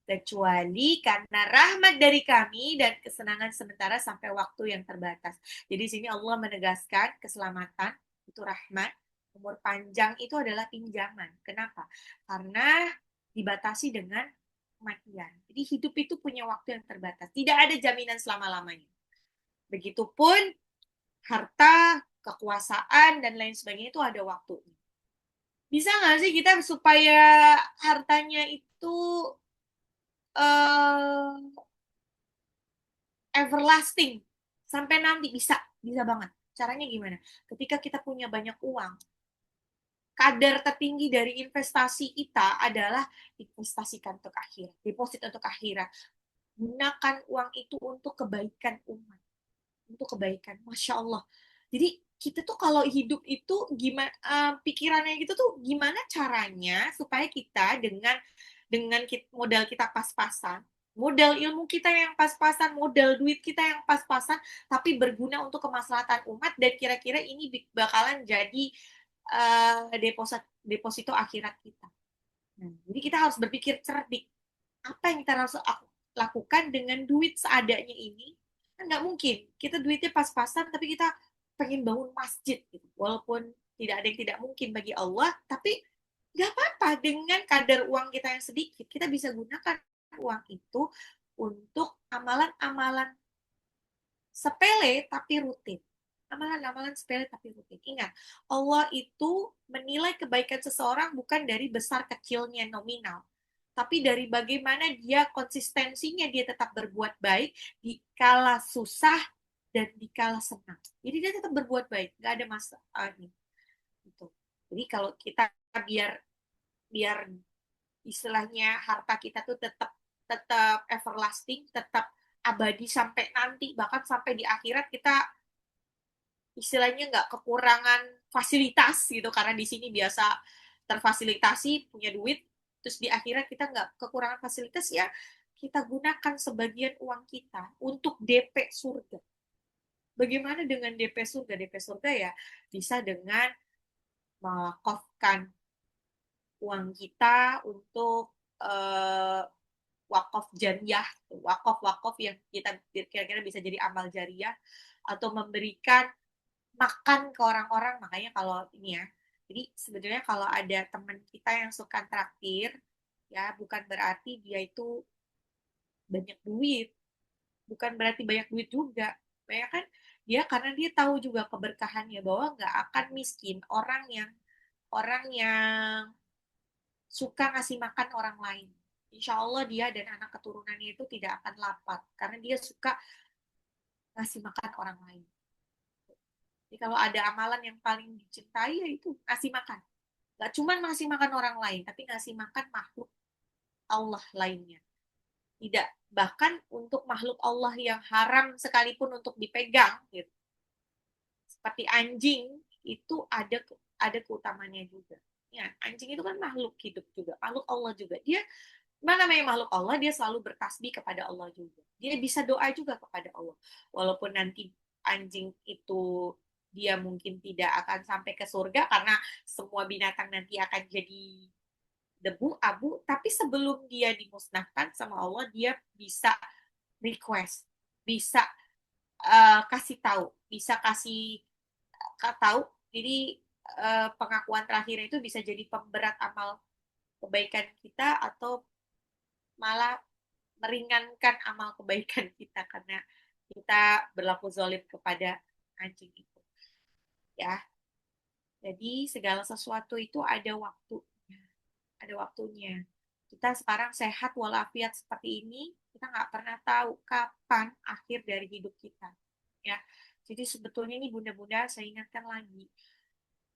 A: Kecuali karena rahmat dari kami dan kesenangan sementara sampai waktu yang terbatas. Jadi di sini Allah menegaskan keselamatan itu rahmat, umur panjang itu adalah pinjaman. Kenapa? Karena dibatasi dengan kematian. Jadi hidup itu punya waktu yang terbatas. Tidak ada jaminan selama-lamanya. Begitupun harta, kekuasaan, dan lain sebagainya itu ada waktunya. Bisa nggak sih kita supaya hartanya itu uh, everlasting sampai nanti? Bisa banget. Caranya gimana? Ketika kita punya banyak uang, kadar tertinggi dari investasi kita adalah investasikan untuk akhirat, deposit untuk akhirat. Gunakan uang itu untuk kebaikan umat, untuk kebaikan. Masya Allah. Jadi kita tuh kalau hidup itu gimana, pikirannya gitu tuh gimana caranya supaya kita dengan modal kita pas-pasan, modal ilmu kita yang pas-pasan, modal duit kita yang pas-pasan, tapi berguna untuk kemaslahatan umat, dan kira-kira ini bakalan jadi deposito akhirat kita. Nah, jadi kita harus berpikir cerdik. Apa yang kita harus lakukan dengan duit seadanya ini? Kan nggak mungkin. Kita duitnya pas-pasan, tapi kita pengen bangun masjid. Gitu. Walaupun tidak ada yang tidak mungkin bagi Allah, tapi nggak apa-apa dengan kadar uang kita yang sedikit. Kita bisa gunakan uang itu untuk amalan-amalan sepele tapi rutin. Amalan-amalan sepele tapi rutin. Ingat, Allah itu menilai kebaikan seseorang bukan dari besar kecilnya nominal, tapi dari bagaimana dia konsistensinya, dia tetap berbuat baik di kala susah dan di kala senang. Jadi dia tetap berbuat baik, nggak ada masalah ini. Gitu. Jadi kalau kita biar biar istilahnya harta kita tuh tetap tetap everlasting, tetap abadi sampai nanti, bahkan sampai di akhirat kita istilahnya nggak kekurangan fasilitas gitu, karena di sini biasa terfasilitasi, punya duit, terus di akhirat kita nggak kekurangan fasilitas, ya kita gunakan sebagian uang kita untuk DP surga. Bagaimana dengan DP surga? DP surga ya bisa dengan mewakafkan uang kita untuk wakaf jariah, wakaf yang kita kira-kira bisa jadi amal jariah, atau memberikan makan ke orang-orang. Makanya kalau ini ya, jadi sebetulnya kalau ada teman kita yang suka traktir, ya bukan berarti dia itu banyak duit, bukan berarti banyak duit juga. Banyak kan dia, karena dia tahu juga keberkahannya, bahwa nggak akan miskin orang yang suka ngasih makan orang lain. Insya Allah dia dan anak keturunannya itu tidak akan lapar, karena dia suka ngasih makan orang lain. Jadi kalau ada amalan yang paling dicintai, yaitu ngasih makan. Gak cuma ngasih makan orang lain, tapi ngasih makan makhluk Allah lainnya. Tidak, bahkan untuk makhluk Allah yang haram sekalipun untuk dipegang, gitu. Seperti anjing, itu ada keutamannya juga. Ya, anjing itu kan makhluk hidup juga, makhluk Allah juga. Dia, mana namanya makhluk Allah, dia selalu bertasbih kepada Allah juga. Dia bisa doa juga kepada Allah. Walaupun nanti anjing itu dia mungkin tidak akan sampai ke surga, karena semua binatang nanti akan jadi debu, abu, tapi sebelum dia dimusnahkan sama Allah, dia bisa request, bisa kasih tahu, bisa kasih tahu. Jadi pengakuan terakhir itu bisa jadi pemberat amal kebaikan kita, atau malah meringankan amal kebaikan kita karena kita berlaku zalim kepada anjing itu. Ya, jadi segala sesuatu itu ada waktunya. Kita sekarang sehat walafiat seperti ini, kita nggak pernah tahu kapan akhir dari hidup kita. Ya, jadi sebetulnya ini bunda-bunda saya ingatkan lagi,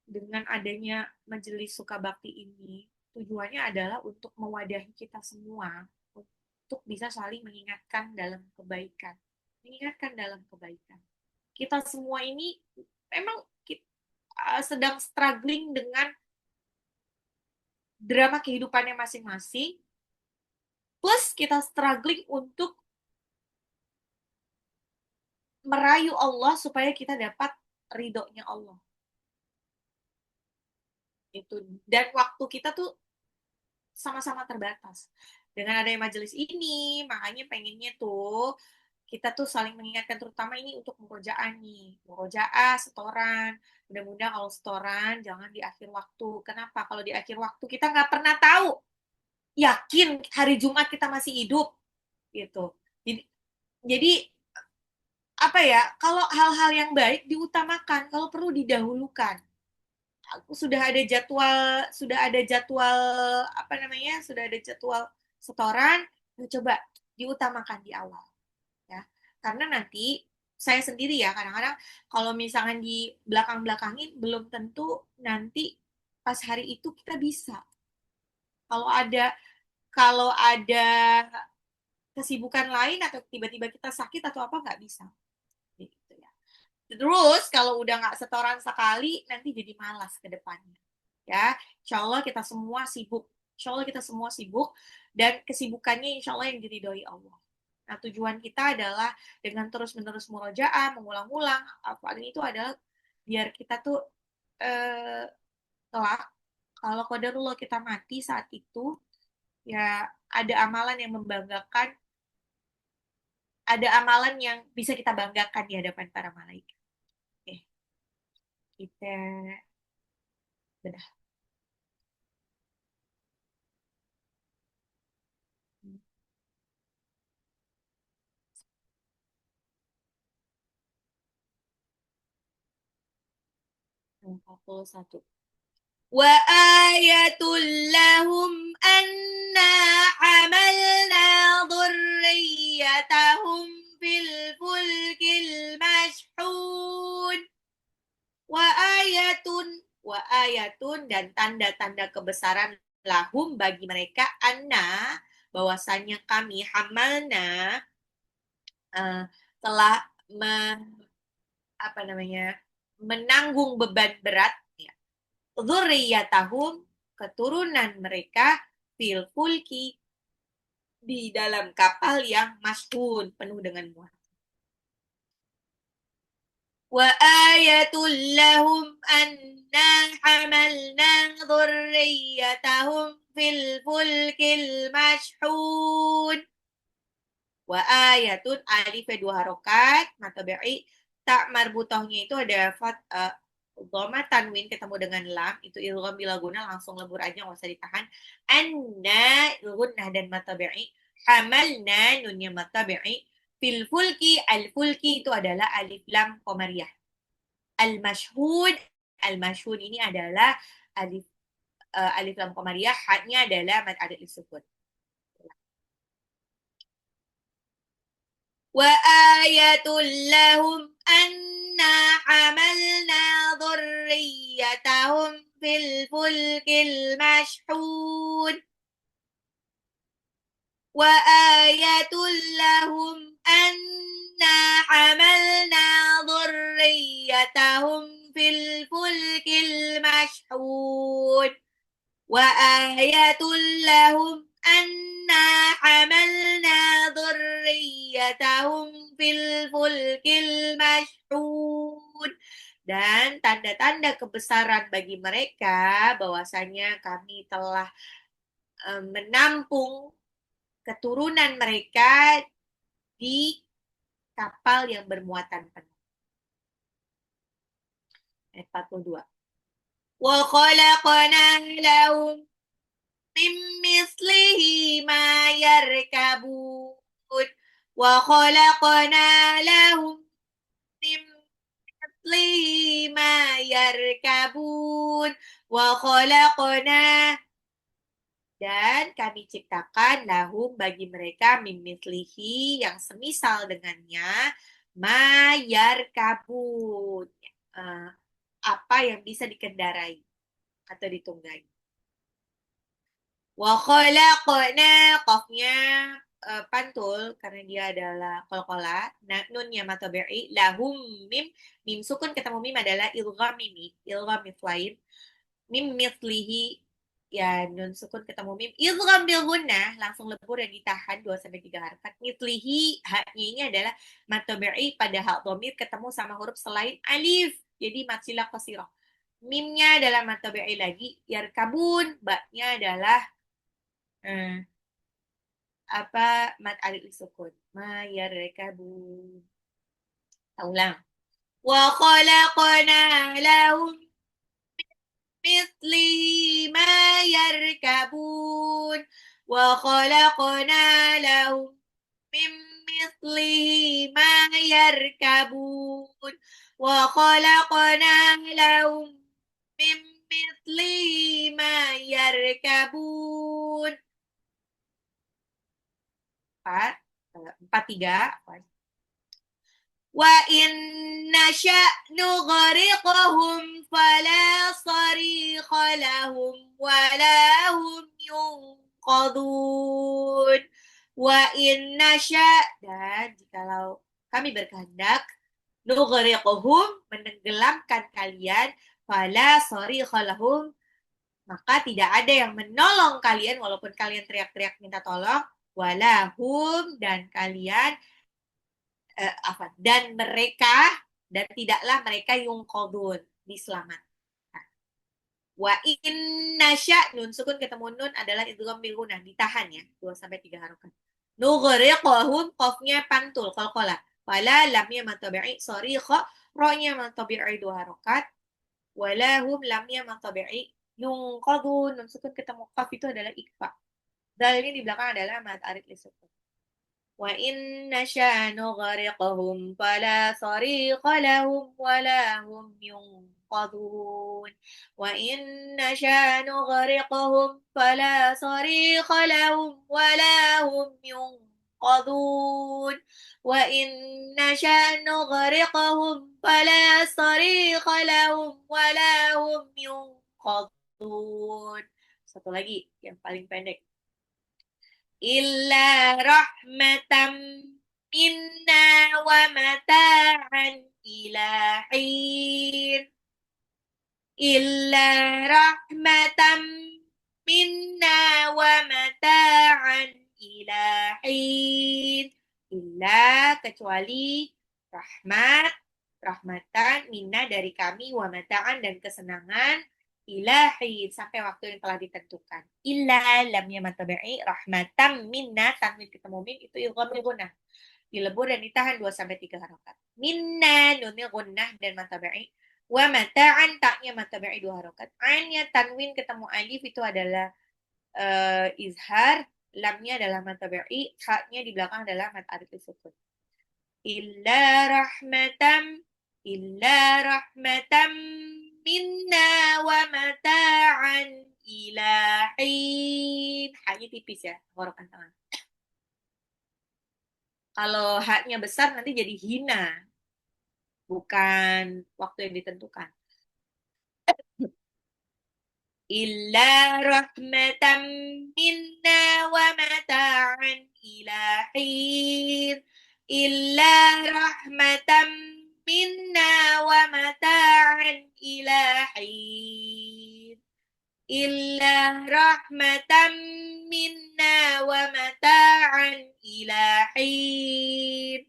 A: dengan adanya majelis suka bakti ini, tujuannya adalah untuk mewadahi kita semua, untuk bisa saling mengingatkan dalam kebaikan. Mengingatkan dalam kebaikan. Kita semua ini memang sedang struggling dengan drama kehidupannya masing-masing, plus kita struggling untuk merayu Allah supaya kita dapat ridhonya Allah. Itu. Dan waktu kita tuh sama-sama terbatas. Dengan adanya majelis ini, makanya pengennya tuh kita tuh saling mengingatkan, terutama ini untuk murojaah nih. Murojaah, setoran. Mudah-mudahan kalau setoran jangan di akhir waktu. Kenapa? Kalau di akhir waktu kita nggak pernah tahu. Yakin hari Jumat kita masih hidup. Gitu. Jadi apa ya? Kalau hal-hal yang baik diutamakan, kalau perlu didahulukan. Aku sudah ada jadwal apa namanya? Sudah ada jadwal setoran, coba diutamakan di awal. Ya, karena nanti saya sendiri ya, kadang-kadang kalau misalkan di belakang-belakangin, belum tentu nanti pas hari itu kita bisa. Kalau ada kalau ada kesibukan lain atau tiba-tiba kita sakit atau apa nggak bisa. Gitu ya. Terus kalau udah nggak setoran sekali nanti jadi malas ke depannya. Ya, insya Allah kita semua sibuk. Insya Allah kita semua sibuk dan kesibukannya insya Allah yang diridhoi Allah. Nah, tujuan kita adalah dengan terus-menerus murojaah, mengulang-ulang, paling itu adalah biar kita tuh eh, kelak kalau qadarullah kita mati saat itu ya ada amalan yang membanggakan, ada amalan yang bisa kita banggakan di hadapan para malaikat. Oke, kita bedah. Empat puluh satu. Wa ayatul lahum anna hamalna dhurriyyatahum fil fulkil mashhun. Wa ayatun, wa ayatun dan tanda-tanda kebesaran lahum bagi mereka anna bahwasanya kami hamalna telah me, apa namanya menanggung beban berat ya. Dzurriyyatahum keturunan mereka fil fulki di dalam kapal yang masyhun penuh dengan muat. Wa ayatul lahum anna hamalna dzurriyyatahum fil fulkil masyhun. Wa ayatun alif dua harokat matabi'i tak marbutohnya itu ada dhamma tanwin ketemu dengan lam itu idgham bila guna langsung lebur aja nggak usah ditahan. Anna gunnah dan matabi'i hamalna nunnya matabi'i fil fulki al fulki itu adalah alif lam qamariyah. Al mashhud ini adalah alif lam qamariyah, haknya adalah mad adat disebut. وآية لهم أنا حملنا ذريتهم في الفلك المشحون وآية لهم أنا حملنا ذريتهم في الفلك المشحون وآية لهم أنا حملنا ذريتهم في الفلك المشحون. Dan tanda-tanda kebesaran bagi mereka bahwasanya kami telah menampung keturunan mereka di kapal yang bermuatan penuh. Ayat 42. Wa khalaqna lahum min mislihi ma yarkabun wa khalaqna lahum min mislihi ma yarkabun wa khalaqna dan kami ciptakan lahum bagi mereka min mislihi yang semisal dengannya ma yarkabun apa yang bisa dikendarai atau ditunggangi. Wa khalaqna qafnya pantul karena dia adalah qalqala. Nah, nunnya matabi'i lahum mim sukun ketemu mim adalah ilgham mimi, ilgham mithlain. Mim mithlihi ya nun sukun ketemu mim ilgham bil gunnah langsung lebur dan ditahan 2 sampai 3 harakat. Mithlihi haknya ini adalah matabi'i pada hak dhamir ketemu sama huruf selain alif. Jadi matsilah qasirah. Mimnya adalah matabi'i lagi, yarkabun, baknya adalah apa mat alif sukun ma yarkabun. Ulang. Wa khalaqna lahum mithlihi ma yarkabun wa khalaqna lahum min mithlihi ma yarkabun wa khalaqna lahum min mithlihi ma yarkabun. 4 3 wa inna نغرقهم فلا صريخ لهم ولا هم ينقذون وإن نشاء dan jikalau kami berkehendak nughriquhum menenggelamkan kalian fala sarikha lahum maka tidak ada yang menolong kalian walaupun kalian teriak-teriak minta tolong walahum dan kalian dan mereka dan tidaklah mereka yungqadun diselamatkan. Wa inna nun sukun ketemu nun adalah idgham bil gunnah ditahan ya 2 sampai 3 harokat. Nughriqahum qafnya pantul qalqalah. Fala lamnya matabi'i sarikha ra-nya matabi'i 2 harokat. Walahum lamnya matabi'i yungqadun nun sukun ketemu qaf itu adalah ikfa. Dal ini di belakang adalah mad arid lisukun. وإن نشأ نغرقهم فلا صريخ لهم ولا هم ينقذون وإن نشأ نغرقهم فلا صريخ لهم ولا هم ينقذون وإن نشأ نغرقهم فلا صريخ لهم ولا هم ينقذون. Satu lagi yang paling pendek. Illa rahmatam minna wa mata'an ila hin. Illa rahmatam minna wa mata'an ila hin. Illa kecuali rahmatan minna dari kami wa mata'an dan kesenangan ilahi sampai waktu yang telah ditentukan. Illa lamnya matabi'i rahmatam minna tanwin ketemu mim itu idghamnya gunnah. Dilebur dan ditahan 2 sampai 3 harokat. Minna nunnya gunnah dan matabi'i. Wa mata'an taknya matabi'i 2 harokat. Ainnya tanwin ketemu alif itu adalah izhar, lamnya adalah matabi'i, haknya di belakang adalah mat arif sukun. Illa rahmatam minna wa mata'an ila hin. Haknya tipis ya, tenggorokan tangan. Kalau haknya besar nanti jadi hina. Bukan waktu yang ditentukan. Illa rahmatam minna wa mata'an ila hin. Illa rahmatam minna wa mata'an ila hin. Illa rahmatam minna wa mata'an ila hin.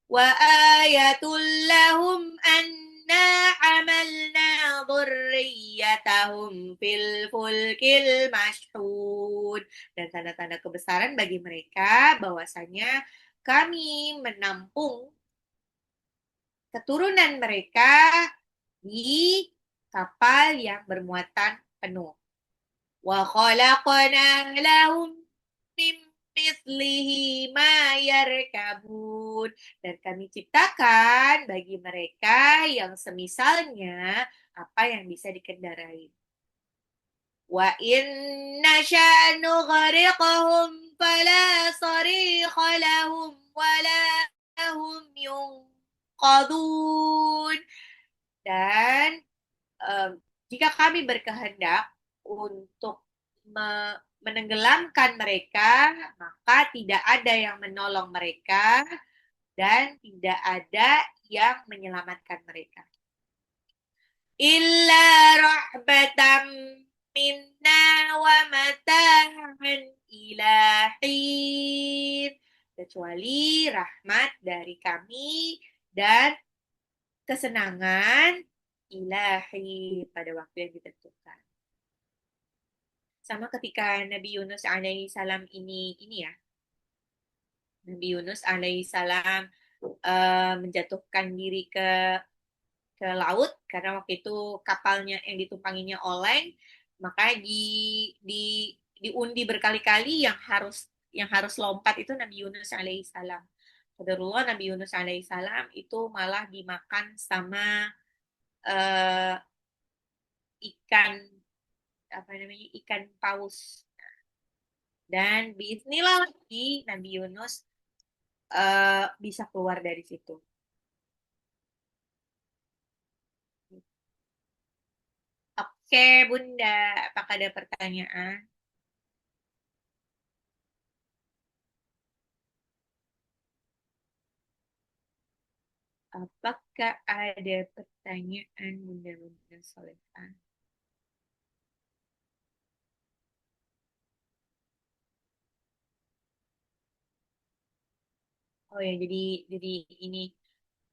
A: Wa ayatul lahum anna amalna dhurriyyatahum fil fulkil mashhud. Dan tanda-tanda kebesaran bagi mereka bahwasanya kami menampung keturunan mereka di kapal yang bermuatan penuh. Wa khalaqna lahum min mislihi ma yarkabun. Dan kami ciptakan bagi mereka yang semisalnya apa yang bisa dikendarai. Wa inna sya'nu ghariqahum fala sarikha lahum wala hum yunqadun. Dan jika kami berkehendak untuk menenggelamkan mereka, maka tidak ada yang menolong mereka dan tidak ada yang menyelamatkan mereka. Illa rahmatam minna wa mata'an ila hin. Kecuali rahmat dari kami dan kesenangan ilahi pada waktu yang ditentukan. Sama ketika Nabi Yunus alaihissalam ini ya. Nabi Yunus alaihissalam menjatuhkan diri ke laut karena waktu itu kapalnya yang ditumpanginya oleng, maka diundi berkali-kali yang harus lompat itu Nabi Yunus alaihissalam. Qadarullah Nabi Yunus alaihissalam itu malah dimakan sama ikan paus. Dan bismillah Nabi Yunus bisa keluar dari situ. Oke, Bunda, apakah ada pertanyaan? Apakah ada pertanyaan Bunda-Bunda Solehah? Oh ya, jadi ini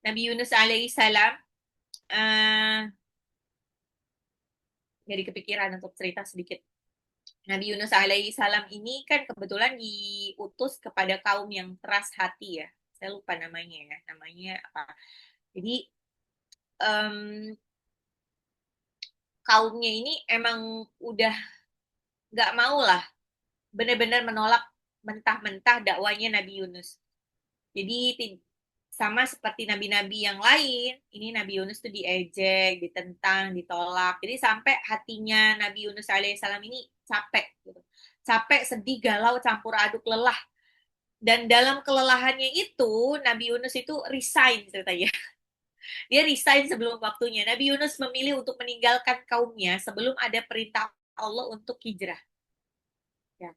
A: Nabi Yunus alaihissalam eh jadi kepikiran untuk cerita sedikit. Nabi Yunus alaihissalam ini kan kebetulan diutus kepada kaum yang keras hati ya. Saya lupa namanya ya, namanya apa. Jadi em, kaumnya ini emang udah nggak mau lah, benar-benar menolak mentah-mentah dakwanya Nabi Yunus. Jadi sama seperti nabi-nabi yang lain, ini Nabi Yunus tuh diejek, ditentang, ditolak. Jadi sampai hatinya Nabi Yunus alaihissalam ini capek gitu. Capek, sedih, galau, campur aduk, lelah. Dan dalam kelelahannya itu, Nabi Yunus itu resign ceritanya. Dia resign sebelum waktunya. Nabi Yunus memilih untuk meninggalkan kaumnya sebelum ada perintah Allah untuk hijrah. Ya.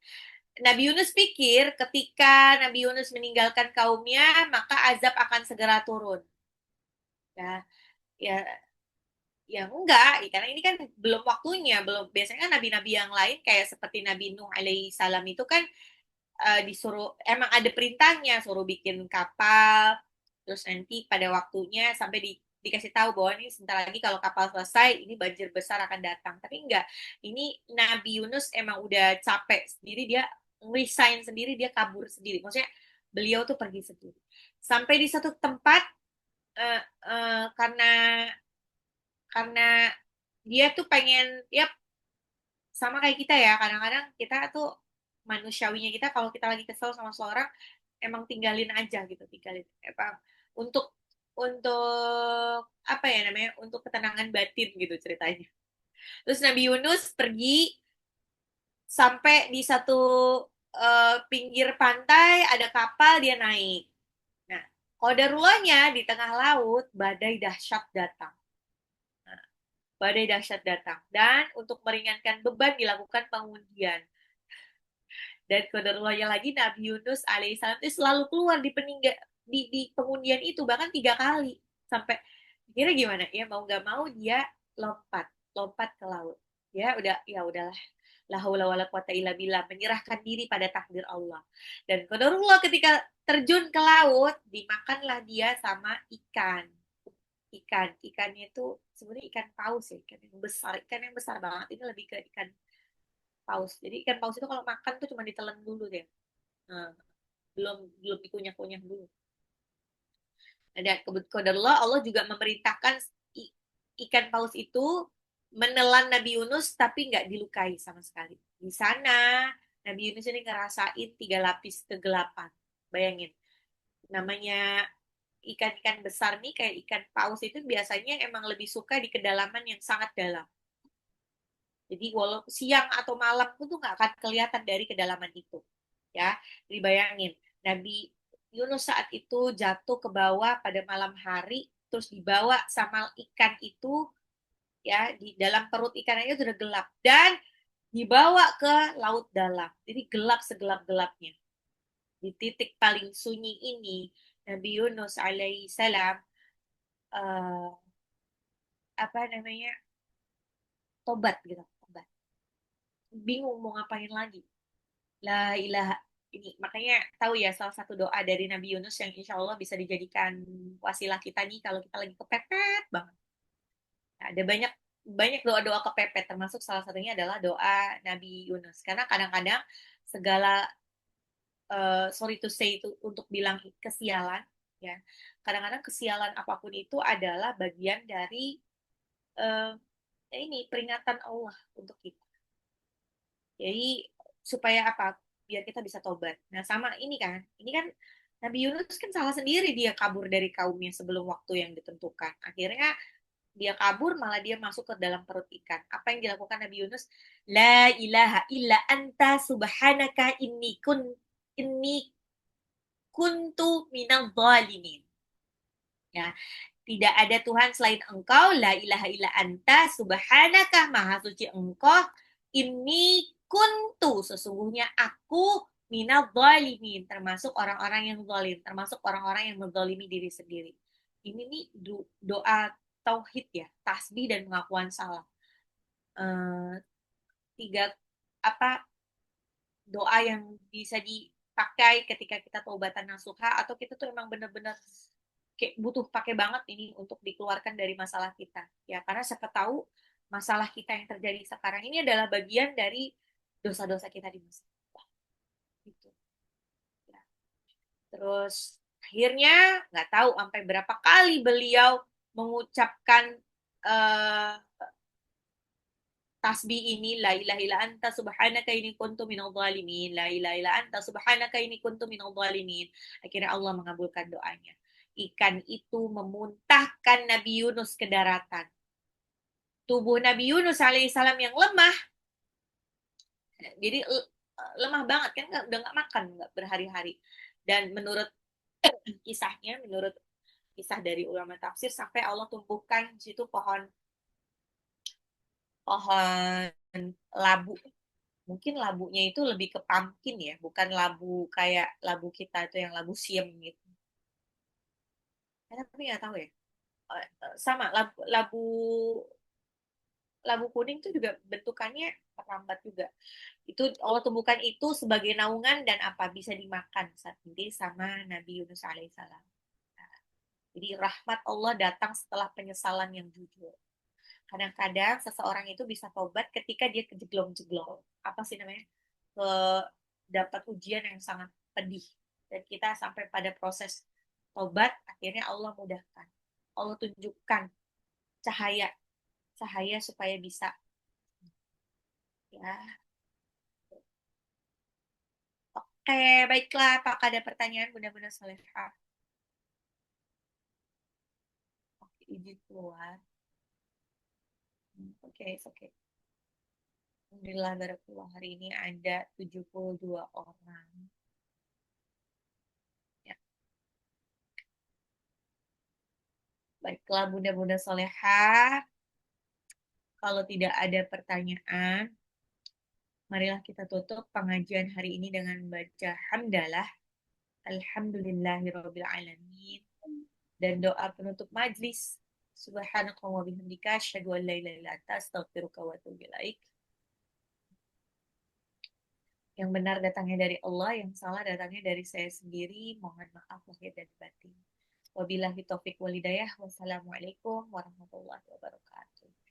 A: Nabi Yunus pikir ketika Nabi Yunus meninggalkan kaumnya, maka azab akan segera turun. Ya, ya, ya enggak, karena ini kan belum waktunya, belum. Biasanya kan nabi-nabi yang lain kayak seperti Nabi Nuh alaihi salam itu kan disuruh, emang ada perintahnya, suruh bikin kapal, terus nanti pada waktunya sampai dikasih tahu bahwa ini sebentar lagi kalau kapal selesai ini banjir besar akan datang. Tapi enggak, ini Nabi Yunus emang udah capek sendiri, dia resign sendiri, dia kabur sendiri, maksudnya beliau tuh pergi sendiri sampai di satu tempat, uh, karena dia tuh pengen, ya sama kayak kita ya, kadang-kadang kita tuh manusiawinya kita kalau kita lagi kesel sama seseorang emang tinggalin aja gitu, tinggalin apa, untuk apa ya namanya, untuk ketenangan batin gitu ceritanya. Terus Nabi Yunus pergi sampai di satu pinggir pantai ada kapal, dia naik. Nah, qadarulahnya di tengah laut badai dahsyat datang. Nah, badai dahsyat datang dan untuk meringankan beban dilakukan pengundian. Dan kodarullahnya lagi, Nabi Yunus alaihissalam itu selalu keluar di pengundian itu bahkan 3 kali, sampai kira gimana ya, mau nggak mau dia lompat lompat ke laut. Ya udah, ya udahlah, la haula wala quwata illa billah, menyerahkan diri pada takdir Allah. Dan qadarullah ketika terjun ke laut, dimakanlah dia sama ikannya itu sebenarnya ikan paus ya, ikan yang besar banget, ini lebih ke ikan paus. Jadi ikan paus itu kalau makan tuh cuma ditelan dulu deh. Nah, belum belum dikunyah-kunyah dulu. Dan kebetulan Allah juga memerintahkan ikan paus itu menelan Nabi Yunus tapi nggak dilukai sama sekali. Di sana Nabi Yunus ini ngerasain 3 lapis kegelapan. Bayangin, namanya ikan-ikan besar nih kayak ikan paus itu biasanya emang lebih suka di kedalaman yang sangat dalam. Jadi walau siang atau malam pun tuh nggak akan kelihatan dari kedalaman itu. Ya, jadi bayangin, Nabi Yunus saat itu jatuh ke bawah pada malam hari, terus dibawa sama ikan itu, ya di dalam perut ikannya sudah gelap dan dibawa ke laut dalam. Jadi gelap segelap-gelapnya. Di titik paling sunyi ini, Nabi Yunus alaihi salam apa namanya, tobat gitu, tobat. Bingung mau ngapain lagi. La ilaha, ini makanya tahu ya, salah satu doa dari Nabi Yunus yang insya Allah bisa dijadikan wasilah kita nih kalau kita lagi kepepet banget. Nah, ada banyak banyak doa-doa kepepet, termasuk salah satunya adalah doa Nabi Yunus. Karena kadang-kadang segala sorry to say itu untuk bilang kesialan, ya. Kadang-kadang kesialan apapun itu adalah bagian dari uh, ini peringatan Allah untuk kita. Jadi supaya apa? Biar kita bisa tobat. Nah, sama ini kan Nabi Yunus kan salah sendiri, dia kabur dari kaumnya sebelum waktu yang ditentukan. Akhirnya dia kabur, malah dia masuk ke dalam perut ikan. Apa yang dilakukan Nabi Yunus? La ilaha illa anta subhanaka inni kuntu minal zalimin. Ya, Tidak ada Tuhan selain Engkau, la ilaha illa anta, subhanaka, maha suci Engkau, ini kuntu, sesungguhnya aku minal zalimin, termasuk orang-orang yang zalim, termasuk orang-orang yang menzalimi diri sendiri. Ini nih doa tauhid ya, tasbih dan pengakuan salah. Eh, tiga apa doa yang bisa dipakai ketika kita taubatan nasuha atau kita tuh emang bener-bener kayak butuh pakai banget ini untuk dikeluarkan dari masalah kita ya karena siapa tahu masalah kita yang terjadi sekarang ini adalah bagian dari dosa-dosa kita di masa lalu gitu ya. Terus akhirnya nggak tahu sampai berapa kali beliau mengucapkan eh, tasbih ini la ilaha illa anta subhanaka ini kuntu minadh dhalimin la ilaha illa anta subhanaka ini kuntu minadh dhalimin. Akhirnya Allah mengabulkan doanya. Ikan itu memuntahkan Nabi Yunus ke daratan. Tubuh Nabi Yunus alaihissalam yang lemah, jadi lemah banget kan udah nggak makan nggak berhari-hari. Dan menurut kisahnya, menurut kisah dari ulama tafsir sampai Allah tumbuhkan di situ pohon pohon labu. Mungkin labunya itu lebih ke pumpkin ya, bukan labu kayak labu kita itu yang labu siam gitu. Tapi nggak tahu ya. Sama labu labu kuning itu juga bentukannya merambat juga. Itu Allah tumbuhkan itu sebagai naungan dan apa bisa dimakan saat ini sama Nabi Yunus alaihissalam. Nah, jadi rahmat Allah datang setelah penyesalan yang jujur. Kadang-kadang seseorang itu bisa tobat ketika dia kejeglong-jeglong. Apa sih namanya? Ke dapat ujian yang sangat pedih. Dan kita sampai pada proses tobat, akhirnya Allah mudahkan. Allah tunjukkan cahaya, cahaya supaya bisa. Ya, oke, baiklah. Apakah ada pertanyaan Bunda-Bunda Salehah? Oke, izin keluar. Oke, oke. Alhamdulillah, barakallah. Hari ini ada 72 orang. Ya, baiklah Bunda-Bunda Salehah. Kalau tidak ada pertanyaan, marilah kita tutup pengajian hari ini dengan membaca hamdalah. Alhamdulillahirabbil alamin dan doa penutup majlis. Subhanaka wa bihamdika asyhadu an la ilaha illa anta astaghfiruka wa atubu ilaik. Yang benar datangnya dari Allah, yang salah datangnya dari saya sendiri. Mohon maaf lahir dan batin. Wabillahi taufik walhidayah. Wassalamualaikum warahmatullahi wabarakatuh.